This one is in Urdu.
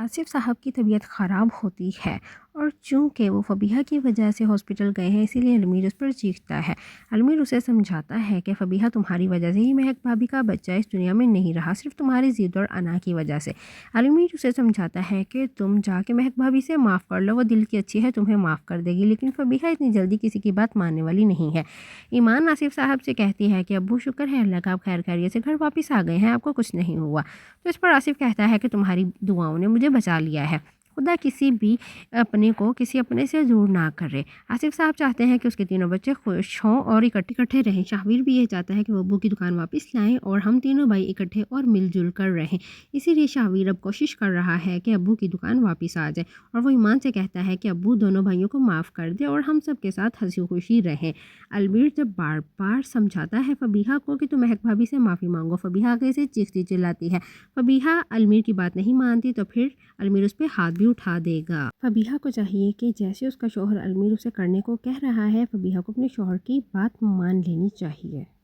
آصف صاحب کی طبیعت خراب ہوتی ہے اور چونکہ وہ فبیہہ کی وجہ سے ہاسپٹل گئے ہیں اسی لیے علمیر اس پر چیختا ہے۔ علمیر اسے سمجھاتا ہے کہ فبیہہ تمہاری وجہ سے ہی مہک بھابھی کا بچہ اس دنیا میں نہیں رہا، صرف تمہاری ضد اور انا کی وجہ سے۔ علمیر اسے سمجھاتا ہے کہ تم جا کے مہک بھابھی سے معاف کر لو، وہ دل کی اچھی ہے، تمہیں معاف کر دے گی، لیکن فبیہہ اتنی جلدی کسی کی بات ماننے والی نہیں ہے۔ ایمان آصف صاحب سے کہتی ہے کہ ابو شکر ہے اللہ کا آپ خیر خیریت سے گھر واپس آ گئے ہیں، آپ کو کچھ نہیں ہوا۔ تو اس پر آصف کہتا ہے کہ تمہاری دعاؤں نے مجھے بچا لیا ہے، خدا کسی بھی اپنے کو کسی اپنے سے دور نہ کرے۔ آصف صاحب چاہتے ہیں کہ اس کے تینوں بچے خوش ہوں اور اکٹھے رہیں۔ شاہویر بھی یہ چاہتا ہے کہ وہ ابو کی دکان واپس لائیں اور ہم تینوں بھائی اکٹھے اور مل جل کر رہیں۔ اسی لیے شاہویر اب کوشش کر رہا ہے کہ ابو کی دکان واپس آ جائے اور وہ ایمان سے کہتا ہے کہ ابو دونوں بھائیوں کو معاف کر دے اور ہم سب کے ساتھ ہنسی خوشی رہیں۔ علمیر جب بار بار سمجھاتا ہے فبیہہ کو کہ تم مہک بھابھی سے معافی مانگو، فبیہہ آگے سے چیختی چلاتی ہے۔ فبیہہ علمیر کی بات نہیں مانتی تو پھر علمیر اس پہ ہاتھ بھی اٹھا دے گا۔ فبیہہ کو چاہیے کہ جیسے اس کا شوہر علمیر اسے کرنے کو کہہ رہا ہے، فبیہہ کو اپنے شوہر کی بات مان لینی چاہیے۔